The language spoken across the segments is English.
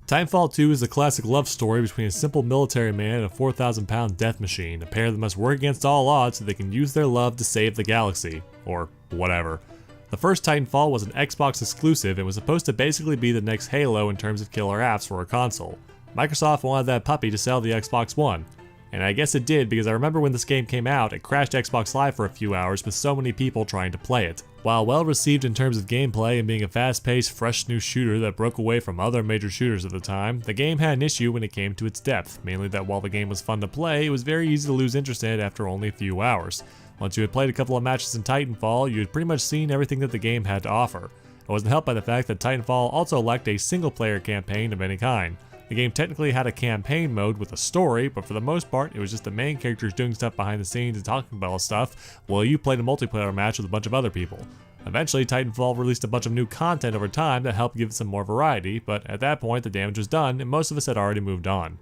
Titanfall 2 is a classic love story between a simple military man and a 4,000-pound death machine, a pair that must work against all odds so they can use their love to save the galaxy. Or whatever. The first Titanfall was an Xbox exclusive and was supposed to basically be the next Halo in terms of killer apps for a console. Microsoft wanted that puppy to sell the Xbox One. And I guess it did, because I remember when this game came out, it crashed Xbox Live for a few hours with so many people trying to play it. While well received in terms of gameplay and being a fast-paced, fresh new shooter that broke away from other major shooters at the time, the game had an issue when it came to its depth, mainly that while the game was fun to play, it was very easy to lose interest in it after only a few hours. Once you had played a couple of matches in Titanfall, you had pretty much seen everything that the game had to offer. It wasn't helped by the fact that Titanfall also lacked a single-player campaign of any kind. The game technically had a campaign mode with a story, but for the most part, it was just the main characters doing stuff behind the scenes and talking about stuff, while you played a multiplayer match with a bunch of other people. Eventually, Titanfall released a bunch of new content over time that helped give it some more variety, but at that point, the damage was done, and most of us had already moved on.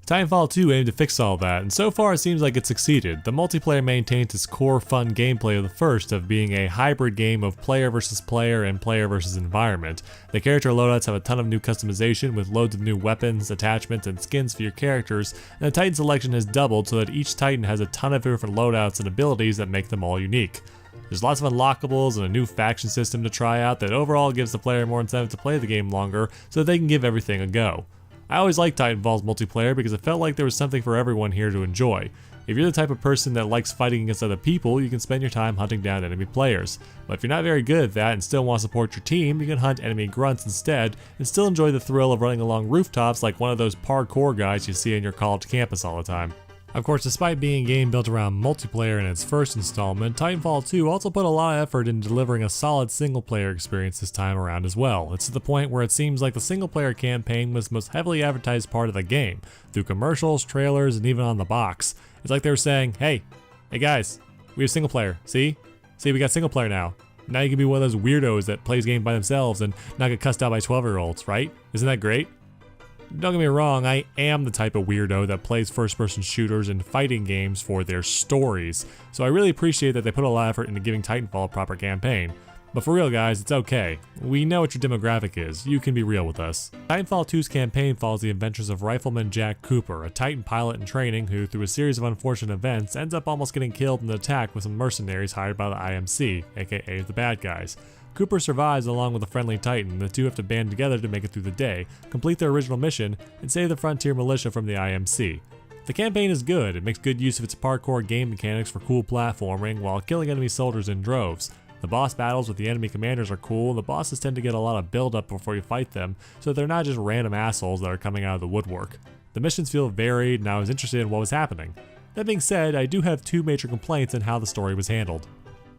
Titanfall 2 aimed to fix all that, and so far it seems like it succeeded. The multiplayer maintains its core fun gameplay of the first, of being a hybrid game of player versus player and player versus environment. The character loadouts have a ton of new customization with loads of new weapons, attachments, and skins for your characters, and the Titan selection has doubled so that each Titan has a ton of different loadouts and abilities that make them all unique. There's lots of unlockables and a new faction system to try out that overall gives the player more incentive to play the game longer so that they can give everything a go. I always liked Titanfall's multiplayer because it felt like there was something for everyone here to enjoy. If you're the type of person that likes fighting against other people, you can spend your time hunting down enemy players. But if you're not very good at that and still want to support your team, you can hunt enemy grunts instead and still enjoy the thrill of running along rooftops like one of those parkour guys you see in your college campus all the time. Of course, despite being a game built around multiplayer in its first installment, Titanfall 2 also put a lot of effort into delivering a solid single-player experience this time around as well. It's to the point where it seems like the single-player campaign was the most heavily advertised part of the game, through commercials, trailers, and even on the box. It's like they were saying, hey guys, we have single-player, see, we got single-player now. Now you can be one of those weirdos that plays games by themselves and not get cussed out by 12-year-olds, right? Isn't that great? Don't get me wrong, I am the type of weirdo that plays first-person shooters and fighting games for their stories, so I really appreciate that they put a lot of effort into giving Titanfall a proper campaign. But for real guys, it's okay. We know what your demographic is, you can be real with us. Titanfall 2's campaign follows the adventures of Rifleman Jack Cooper, a Titan pilot in training who, through a series of unfortunate events, ends up almost getting killed in an attack with some mercenaries hired by the IMC, aka the bad guys. Cooper survives along with a friendly Titan, and the two have to band together to make it through the day, complete their original mission, and save the Frontier Militia from the IMC. The campaign is good, it makes good use of its parkour game mechanics for cool platforming while killing enemy soldiers in droves. The boss battles with the enemy commanders are cool, and the bosses tend to get a lot of build up before you fight them, so they're not just random assholes that are coming out of the woodwork. The missions feel varied, and I was interested in what was happening. That being said, I do have two major complaints on how the story was handled.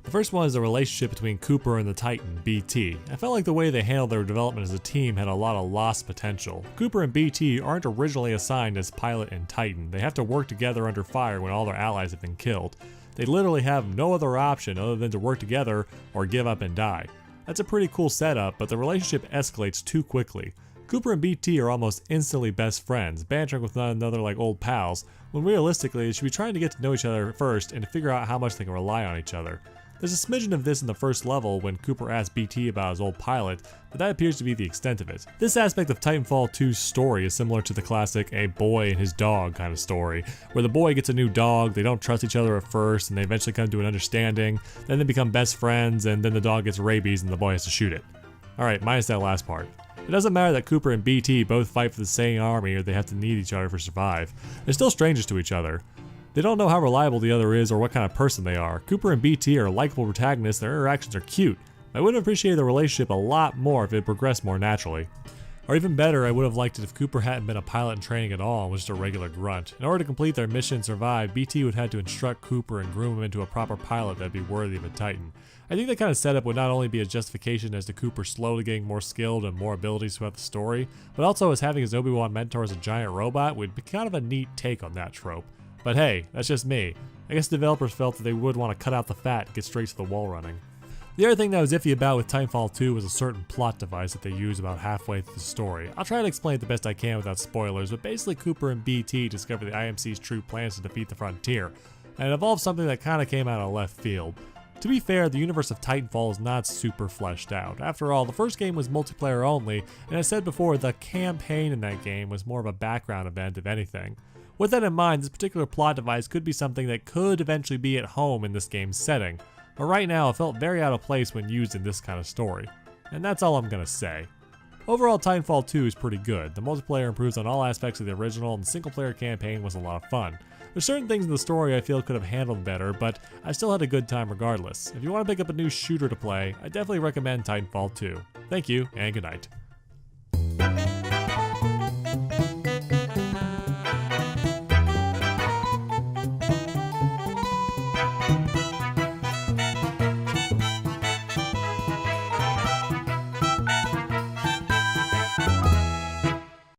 The first one is the relationship between Cooper and the Titan, BT. I felt like the way they handled their development as a team had a lot of lost potential. Cooper and BT aren't originally assigned as pilot and Titan. They have to work together under fire when all their allies have been killed. They literally have no other option other than to work together or give up and die. That's a pretty cool setup, but the relationship escalates too quickly. Cooper and BT are almost instantly best friends, bantering with one another like old pals, when realistically they should be trying to get to know each other first and to figure out how much they can rely on each other. There's a smidgen of this in the first level when Cooper asks BT about his old pilot, but that appears to be the extent of it. This aspect of Titanfall 2's story is similar to the classic a boy and his dog kind of story, where the boy gets a new dog, they don't trust each other at first, and they eventually come to an understanding, then they become best friends, and then the dog gets rabies and the boy has to shoot it. Alright, minus that last part. It doesn't matter that Cooper and BT both fight for the same army or they have to need each other to survive. They're still strangers to each other. They don't know how reliable the other is or what kind of person they are. Cooper and BT are likable protagonists, their interactions are cute. I would have appreciated the relationship a lot more if it progressed more naturally. Or even better, I would have liked it if Cooper hadn't been a pilot in training at all and was just a regular grunt. In order to complete their mission and survive, BT would have to instruct Cooper and groom him into a proper pilot that'd be worthy of a Titan. I think that kind of setup would not only be a justification as to Cooper slowly getting more skilled and more abilities throughout the story, but also as having his Obi-Wan mentor as a giant robot would be kind of a neat take on that trope. But hey, that's just me. I guess the developers felt that they would want to cut out the fat and get straight to the wall running. The other thing that I was iffy about with Titanfall 2 was a certain plot device that they use about halfway through the story. I'll try to explain it the best I can without spoilers, but basically Cooper and BT discover the IMC's true plans to defeat the Frontier, and it involves something that kinda came out of left field. To be fair, the universe of Titanfall is not super fleshed out. After all, the first game was multiplayer only, and as said before, the campaign in that game was more of a background event if anything. With that in mind, this particular plot device could be something that could eventually be at home in this game's setting, but right now it felt very out of place when used in this kind of story. And that's all I'm gonna say. Overall, Titanfall 2 is pretty good. The multiplayer improves on all aspects of the original, and the single-player campaign was a lot of fun. There's certain things in the story I feel could have handled better, but I still had a good time regardless. If you want to pick up a new shooter to play, I definitely recommend Titanfall 2. Thank you, and good night.